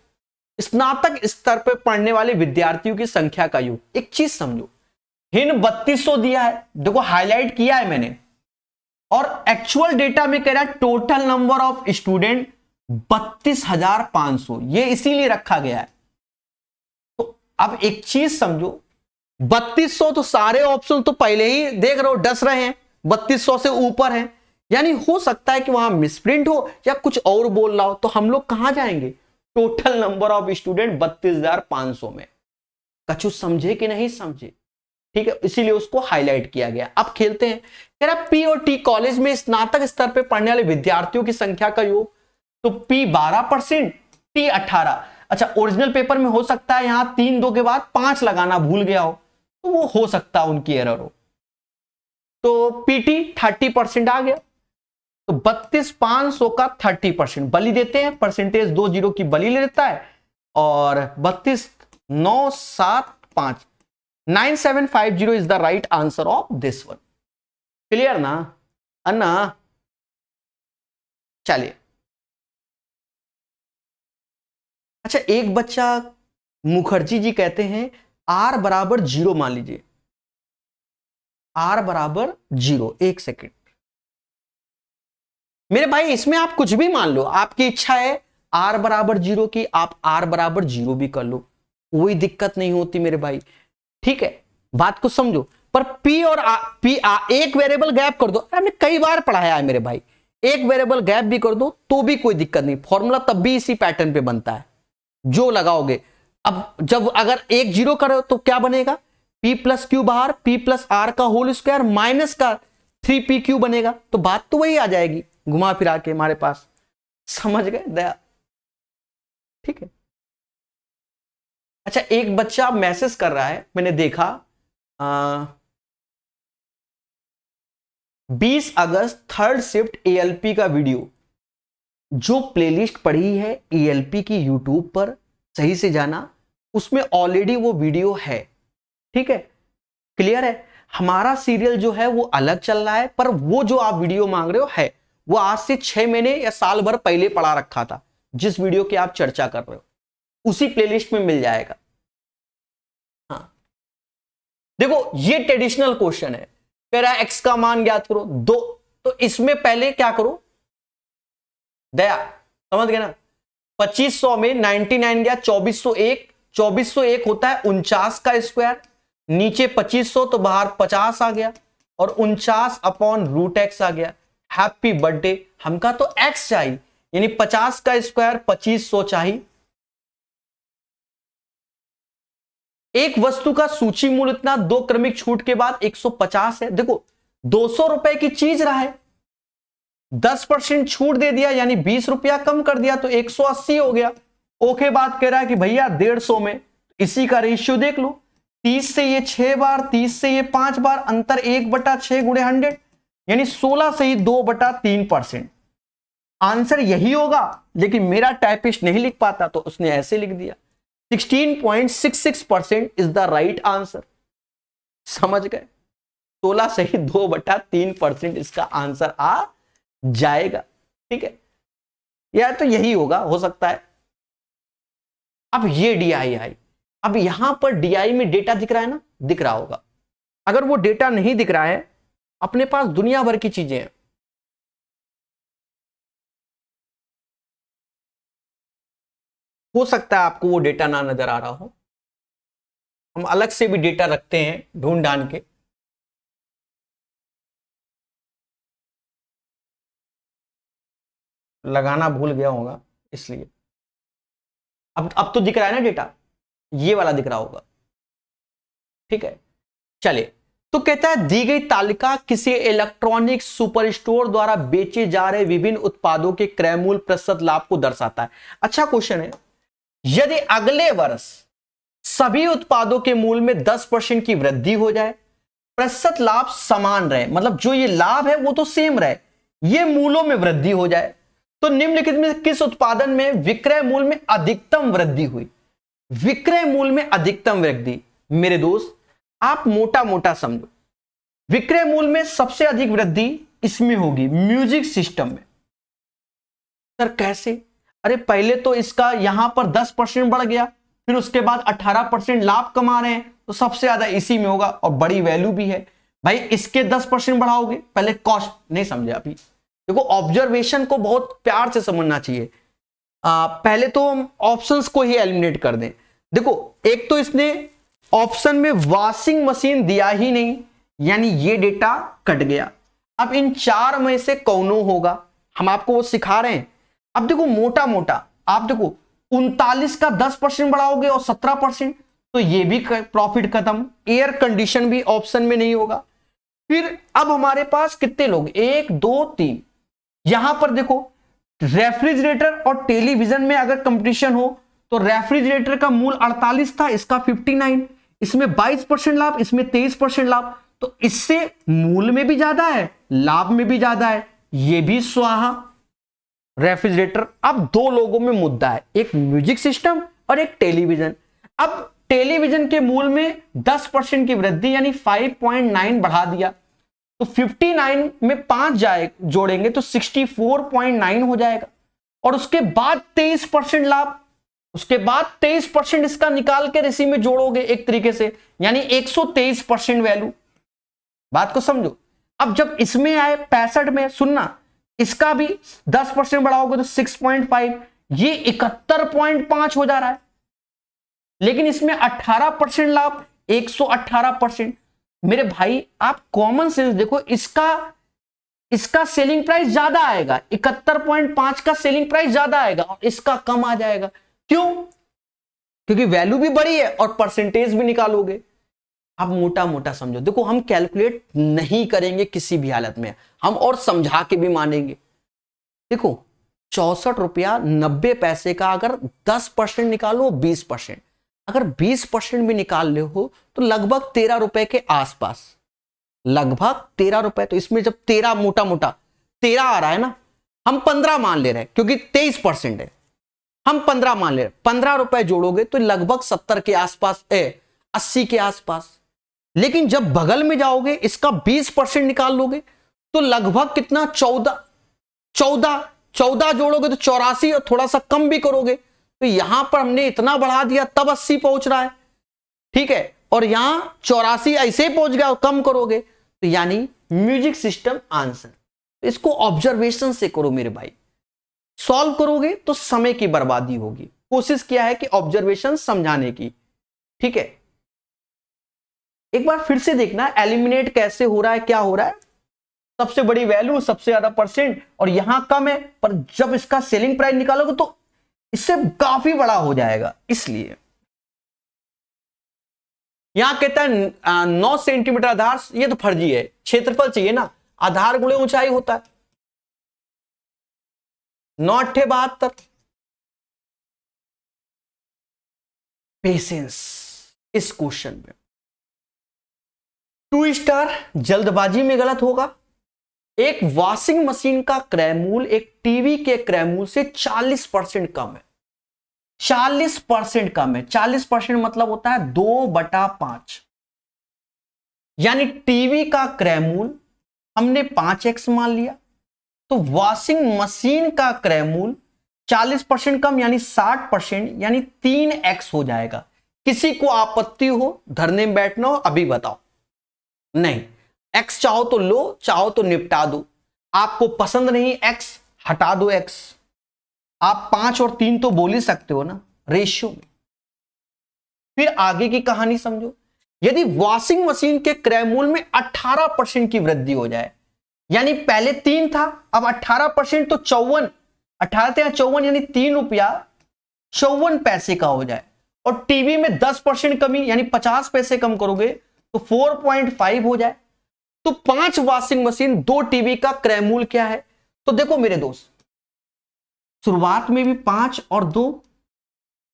स्नातक स्तर पे पढ़ने वाले विद्यार्थियों की संख्या का योग। एक चीज समझो, हिन 3200 दिया है, देखो हाईलाइट किया है मैंने, और एक्चुअल डेटा में कह रहा है टोटल नंबर ऑफ स्टूडेंट 32,500, ये इसीलिए रखा गया है। तो अब एक चीज समझो, 3200 तो सारे ऑप्शन तो पहले ही देख रहे हो डस रहे हैं, 3200 से ऊपर है, यानी हो सकता है कि वहां मिसप्रिंट हो या कुछ और बोल रहा हो। तो हम लोग कहां जाएंगे, टोटल नंबर ऑफ स्टूडेंट 32,500 में। कछु समझे कि नहीं समझे, ठीक है, इसीलिए उसको हाईलाइट किया गया। अब खेलते हैं। कह रहा पी और टी कॉलेज में स्नातक स्तर पे पढ़ने वाले विद्यार्थियों की संख्या का योग, तो पी 12%, टी 18। अच्छा, ओरिजिनल पेपर में हो सकता है यहां 3 2 के बाद 5 लगाना भूल गया हो, तो वो हो सकता है उनकी एरर हो। तो पीटी 30% आ गया, तो 32,500 का 30% बलि देते हैं, परसेंटेज 2 जीरो की बलि ले लेता है, और 32,975 9750 is the right answer of this one. Clear ना अन्ना? चलिए, अच्छा एक बच्चा मुखर्जी जी कहते हैं R बराबर 0 मान लीजिए, R बराबर 0। एक सेकेंड मेरे भाई, इसमें आप कुछ भी मान लो, आपकी इच्छा है R बराबर 0 की, आप R बराबर 0 भी कर लो, कोई दिक्कत नहीं होती मेरे भाई, ठीक है, बात को समझो। पर P और P एक वेरिएबल गैप कर दो, हमने कई बार पढ़ाया है मेरे भाई, एक वेरिएबल गैप भी कर दो तो भी कोई दिक्कत नहीं, फॉर्मूला तब भी इसी पैटर्न पे बनता है जो लगाओगे। अब जब अगर 1 0 करो तो क्या बनेगा, P प्लस क्यू बाहर, P प्लस R का होल स्क्वायर माइनस का 3PQ बनेगा, तो बात तो वही आ जाएगी घुमा फिरा के हमारे पास। समझ गए दया, ठीक है। अच्छा एक बच्चा मैसेज कर रहा है, मैंने देखा 20 अगस्त 3rd शिफ्ट ALP का वीडियो, जो प्लेलिस्ट पड़ी है ALP की यूट्यूब पर, सही से जाना, उसमें ऑलरेडी वो वीडियो है, ठीक है, क्लियर है। हमारा सीरियल जो है वो अलग चल रहा है, पर वो जो आप वीडियो मांग रहे हो है वो आज से 6 महीने या साल भर पहले पढ़ा रखा था, जिस वीडियो की आप चर्चा कर रहे हो उसी प्लेलिस्ट में मिल जाएगा। हाँ देखो, ये ट्रेडिशनल क्वेश्चन है, कह रहा है एक्स का मान ज्ञात करो 2, तो इसमें पहले क्या करो दया, समझ गए ना, 2500 में 99 गया, 2401, 2401 होता है 49 का स्क्वायर, नीचे 2500 तो बाहर 50 आ गया, और 49 अपॉन रूट एक्स आ गया। हैप्पी बर्थडे, हमका तो एक्स चाहिए, यानी 50 का स्क्वायर 2500 चाहिए। एक वस्तु का सूची मूल्य इतना, 2 क्रमिक छूट के बाद 150 है। देखो 200 रुपए की चीज रहा है, 10% छूट दे दिया यानी 20 रुपया कम कर दिया तो 180 हो गया। ओके बात कह रहा है कि भैया 150 में, इसी का रेशियो देख लो, 30 से ये 6 बार, 30 से ये 5 बार, अंतर 1/6 गुणे 100, यानी 16 से ही 2/3%। आंसर यही होगा, लेकिन मेरा टाइपिस्ट नहीं लिख पाता तो उसने ऐसे लिख दिया, 16.66% इज द राइट आंसर। समझ गए, 16 से ही 2/3% इसका आंसर आ जाएगा, ठीक है, या तो यही होगा, हो सकता है। अब ये DI आई, अब यहां पर DI में डेटा दिख रहा है ना, दिख रहा होगा। अगर वो डेटा नहीं दिख रहा है, अपने पास दुनिया भर की चीजें हैं, हो सकता है आपको वो डेटा ना नजर आ रहा हो, हम अलग से भी डेटा रखते हैं ढूंढ ढांड के। लगाना भूल गया होगा इसलिए, अब तो दिख रहा है ना डेटा, ये वाला दिख रहा होगा, ठीक है। चले, तो कहता है दी गई तालिका किसी इलेक्ट्रॉनिक सुपर स्टोर द्वारा बेचे जा रहे विभिन्न उत्पादों के क्रय मूल्य प्रतिशत लाभ को दर्शाता है। अच्छा क्वेश्चन है, यदि अगले वर्ष सभी उत्पादों के मूल्य में 10% की वृद्धि हो जाए, प्रतिशत लाभ समान रहे, मतलब जो ये लाभ है वो तो सेम रहे, ये मूल्यों में वृद्धि हो जाए, तो निम्नलिखित में किस उत्पादन में विक्रय मूल्य में अधिकतम वृद्धि हुई? विक्रय मूल्य में अधिकतम वृद्धि, मेरे दोस्त आप मोटा मोटा समझो, विक्रय मूल्य में सबसे अधिक वृद्धि इसमें होगी म्यूजिक सिस्टम में। सर कैसे? अरे पहले तो इसका यहां पर 10% बढ़ गया, फिर उसके बाद 18% लाभ कमा रहे हैं, तो सबसे ज्यादा इसी में होगा और बड़ी वैल्यू भी है भाई। इसके 10% बढ़ाओगे, पहले कॉस्ट नहीं समझे अभी, देखो ऑब्जर्वेशन को बहुत प्यार से समझना चाहिए। पहले तो हम ऑप्शंस को ही एलिमिनेट कर दें। देखो एक तो इसने ऑप्शन में वॉशिंग मशीन दिया ही नहीं, यानी ये डेटा कट गया। अब इन चार में से कौनो होगा, हम आपको वो सिखा रहे हैं। अब देखो मोटा मोटा आप देखो 39 का 10% बढ़ाओगे और 17%, तो ये भी प्रॉफिट खत्म। एयर कंडीशन भी ऑप्शन में नहीं होगा। फिर अब हमारे पास कितने लोग, 1 2 3, यहां पर देखो रेफ्रिजरेटर और टेलीविजन में अगर कंपटीशन हो तो रेफ्रिजरेटर का मूल्य 48 था, इसका 59, इसमें 22% लाभ, इसमें 23% लाभ, तो इससे मूल्य में भी ज्यादा है, लाभ में भी ज्यादा है, ये भी स्वाहा रेफ्रिजरेटर। अब दो लोगों में मुद्दा है, एक म्यूजिक सिस्टम और एक टेलीविजन। अब टेलीविजन के मूल्य में 10% की वृद्धि यानी 5.9 बढ़ा दिया, तो 59 में 5 जाए जोड़ेंगे तो 64.9 हो जाएगा। और उसके बाद 23% लाभ, उसके बाद 23% इसका निकाल के इसी में जोड़ोगे एक तरीके से, यानी 123% वैल्यू। बात को समझो। अब जब इसमें आए 65 में, सुनना, इसका भी 10% बढ़ाओगे तो 6.5, ये 71.5 हो जा रहा है। लेकिन इसमें 18% लाभ, 118%। मेरे भाई आप कॉमन सेंस देखो, इसका सेलिंग प्राइस ज्यादा आएगा, 71.5 का सेलिंग प्राइस ज्यादा आएगा और इसका कम आ जाएगा। क्यों? क्योंकि वैल्यू भी बड़ी है और परसेंटेज भी निकालोगे। अब मोटा मोटा समझो, देखो हम कैलकुलेट नहीं करेंगे किसी भी हालत में, हम और समझा के भी मानेंगे। देखो 64 रुपया 90 पैसे का अगर 10% निकालो 20%, अगर 20% भी निकाल ले हो तो लगभग 13 रुपए के आसपास, लगभग 13 रुपए। तो इसमें जब 13 मोटा मोटा 13 आ रहा है ना, हम 15 मान ले रहे हैं क्योंकि 23% है, हम 15 मान ले रहे हैं, 15 रुपए जोड़ोगे तो लगभग 70 के आसपास, 80 के आसपास। लेकिन जब बगल में जाओगे इसका 20% निकाल लोगे तो लगभग कितना, 14 जोड़ोगे तो 84, और थोड़ा सा कम भी करोगे तो यहां पर हमने इतना बढ़ा दिया तब 80 पहुंच रहा है, ठीक है, और यहां 84 ऐसे पहुंच गया और कम करोगे तो यानी म्यूजिक सिस्टम आंसर। इसको ऑब्जर्वेशन से करो मेरे भाई, सॉल्व करोगे तो समय की बर्बादी होगी। कोशिश किया है कि ऑब्जर्वेशन समझाने की, ठीक है। एक बार फिर से देखना एलिमिनेट कैसे हो रहा है, क्या हो रहा है। सबसे बड़ी वैल्यू, सबसे ज्यादा परसेंट, और यहां कम है, पर जब इसका सेलिंग प्राइस निकालोगे तो इससे काफी बड़ा हो जाएगा। इसलिए यहां कहता है 9 सेंटीमीटर आधार, ये तो फर्जी है, क्षेत्रफल चाहिए ना, आधार गुणे ऊंचाई होता है। 9 8 72। पेशेंस इस क्वेश्चन में 2 स्टार, जल्दबाजी में गलत होगा। एक वॉशिंग मशीन का क्रय मूल्य एक टीवी के क्रय मूल्य से 40% कम है। 40% कम है, 40% मतलब होता है 2/5, यानी टीवी का क्रय मूल्य हमने 5x मान लिया, तो वॉशिंग मशीन का क्रय मूल्य 40% कम यानी 60%, यानी 3x हो जाएगा। किसी को आपत्ति हो, धरने में बैठना हो, अभी बताओ। नहीं, x चाहो तो लो, चाहो तो निपटा दो। आपको पसंद नहीं x, हटा दो x। आप 5 और 3 तो बोल ही सकते हो ना रेशियो में। फिर आगे की कहानी समझो। यदि वॉशिंग मशीन के क्रय मूल्य में 18% की वृद्धि हो जाए, यानी पहले 3 था, अब 18% तो 54, 18 54 यानी 3 रुपया 54 पैसे का हो जाए, और टीवी में 10% कमी यानी 50 पैसे कम करोगे तो 4.5 हो जाए, तो 5 वॉशिंग मशीन 2 टीवी का क्रय मूल्य क्या है? तो देखो मेरे दोस्त, शुरुआत में भी 5 और 2,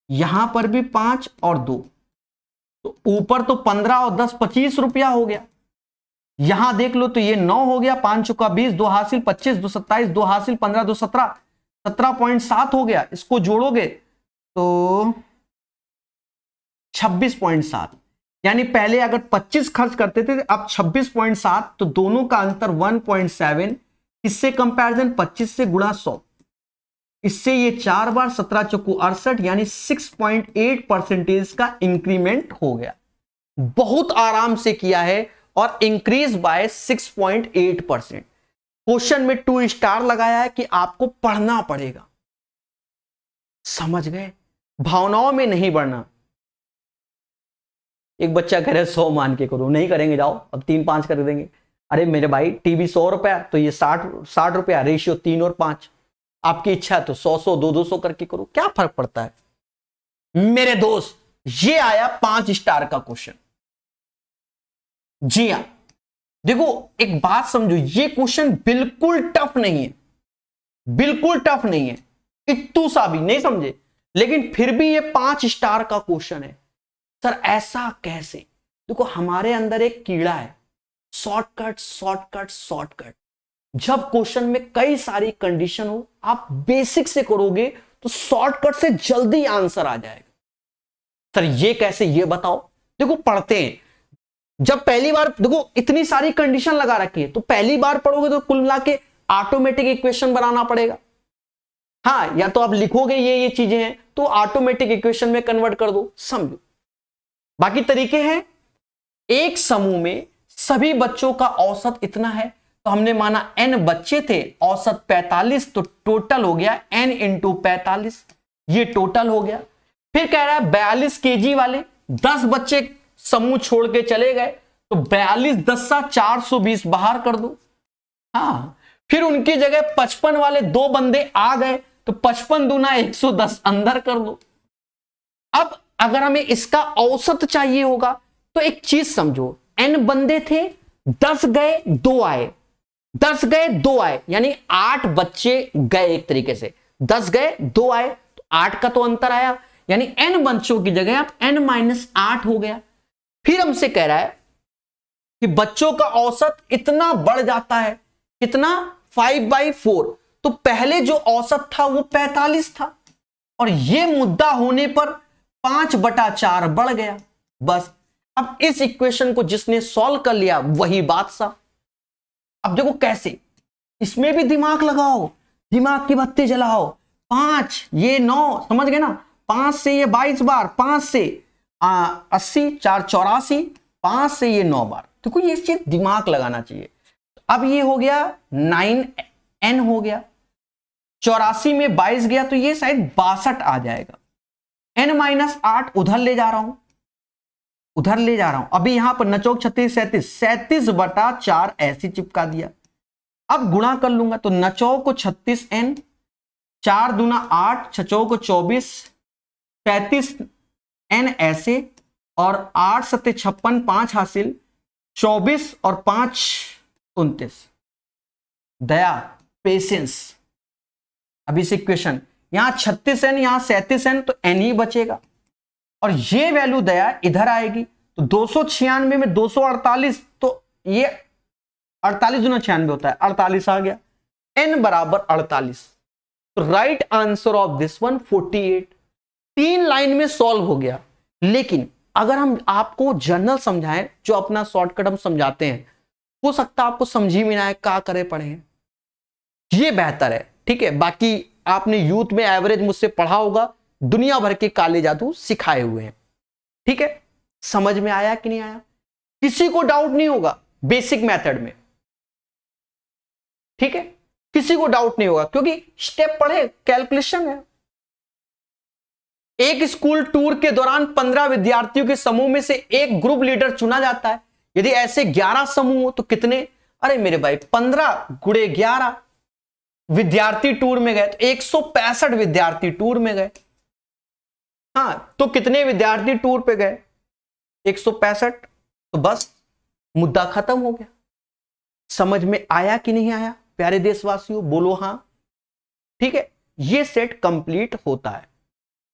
यहां पर भी 5 और 2, तो ऊपर तो 15 और 10 25 रुपया हो गया। यहां देख लो तो ये 9 हो गया, 5 चुका 20, 2 हासिल 25, 2 27, 2 हासिल 15, 2 17, 17.7 हो गया, इसको जोड़ोगे तो 26.7, यानी पहले अगर 25 खर्च करते थे अब 26.7, तो दोनों का अंतर 1.7। इससे कंपैरिजन 25 से गुणा 100, इससे ये 4 बार 17 चौको 68, यानी 6.8% का इंक्रीमेंट हो गया। बहुत आराम से किया है और इंक्रीज बाय 6.8%। क्वेश्चन में 2 स्टार लगाया है कि आपको पढ़ना पड़ेगा, समझ गए, भावनाओं में नहीं बढ़ना। एक बच्चा कह रहे 100 मान के करो, नहीं करेंगे, जाओ अब 3-5 कर देंगे। अरे मेरे भाई टीवी 100 रुपया तो ये 60 रुपया, रेशियो 3 और 5, आपकी इच्छा है तो 100 200 करके करो, क्या फर्क पड़ता है मेरे दोस्त। ये आया 5 स्टार का क्वेश्चन। जी हां, देखो एक बात समझो, ये क्वेश्चन बिल्कुल टफ नहीं है, बिल्कुल टफ नहीं है, इत्तू सा भी नहीं, समझे, लेकिन फिर भी ये 5 स्टार का क्वेश्चन है। सर ऐसा कैसे? देखो हमारे अंदर एक कीड़ा है, शॉर्टकट शॉर्टकट शॉर्टकट। जब क्वेश्चन में कई सारी कंडीशन हो, आप बेसिक से करोगे तो शॉर्टकट से जल्दी आंसर आ जाएगा। सर ये कैसे, ये बताओ। देखो पढ़ते हैं, जब पहली बार देखो इतनी सारी कंडीशन लगा रखी है, तो पहली बार पढ़ोगे तो कुल मिला के ऑटोमेटिक इक्वेशन बनाना पड़ेगा। हाँ, या तो आप लिखोगे ये चीजें हैं तो ऑटोमेटिक इक्वेशन में कन्वर्ट कर दो, समझो। बाकी तरीके हैं, एक समूह में सभी बच्चों का औसत इतना है, तो हमने माना n बच्चे थे, औसत 45, तो टोटल हो गया n इंटू 45, ये टोटल हो गया। फिर कह रहा है 42 केजी वाले 10 बच्चे समूह छोड़ के चले गए, तो 42 10 420 बाहर कर दो। हाँ, फिर उनकी जगह 55 वाले 2 बंदे आ गए, तो 55 दूना 110 अंदर कर दो। अब अगर हमें इसका औसत चाहिए होगा तो एक चीज समझो, n बंदे थे, 10 गए 2 आए, 10 गए 2 आए, यानी 8 बच्चे गए, एक तरीके से 10 गए 2 आए, तो 8 का तो अंतर आया, यानी n बच्चों की जगह अब n-8 हो गया। फिर हमसे कह रहा है कि बच्चों का औसत इतना बढ़ जाता है, कितना 5/4, तो पहले जो औसत था वो 45 था, और ये मुद्दा होने पर 5/4 बढ़ गया। बस अब इस इक्वेशन को जिसने सॉल्व कर लिया वही बादशाह। अब देखो कैसे, इसमें भी दिमाग लगाओ, दिमाग की बत्ती जलाओ। 5 ये 9, समझ गए ना, 5 से ये 22 बार, 5 से 80, 4 84, 5 से ये 9 बार। देखो ये चीज दिमाग लगाना चाहिए। अब ये हो गया 9n हो गया, 84 में 22 गया तो ये शायद 62 आ जाएगा। n-8 उधर ले जा रहा हूं, उधर ले जा रहा हूं। अभी यहां पर नचौक 36 37/4 ऐसे चिपका दिया। अब गुणा कर लूंगा तो नचौक को 36n, 4 दूना 8, 6 चौक 24, 37n ऐसे, और 8 7 56, 5 हासिल, 24 और 5 29। दया, पेशेंस। अभी इस इक्वेशन यहां 36n, यहां 37n, तो n ही बचेगा, और ये वैल्यू दया इधर आएगी, तो 296 में 248, तो ये 48 दूना 96 होता है, 48 आ गया, n बराबर 48। तो right answer of this one 48। 3 line में सॉल्व हो गया। लेकिन अगर हम आपको जनरल समझाएं, जो अपना शॉर्टकट हम समझाते हैं, हो सकता है आपको समझी में ना आए, क्या करे पढ़े हैं, ये बेहतर है, ठीक है। बाकी आपने यूथ में एवरेज मुझसे पढ़ा होगा, दुनिया भर के काले जादू सिखाए हुए हैं, ठीक है। समझ में आया कि नहीं आया? किसी को डाउट नहीं होगा बेसिक मेथड में, ठीक है, किसी को डाउट नहीं होगा, क्योंकि स्टेप पढ़े, कैलकुलेशन है। एक स्कूल टूर के दौरान 15 विद्यार्थियों के समूह में से एक ग्रुप लीडर चुना जाता है। यदि ऐसे 11 समूह हो तो कितने? अरे मेरे भाई 15 गुणे 11 विद्यार्थी टूर में गए, तो 165 विद्यार्थी टूर में गए। हाँ, तो कितने विद्यार्थी टूर पे गए? 165। तो बस मुद्दा खत्म हो गया। समझ में आया कि नहीं आया प्यारे देशवासियों? बोलो हाँ, ठीक है। ये सेट कंप्लीट होता है।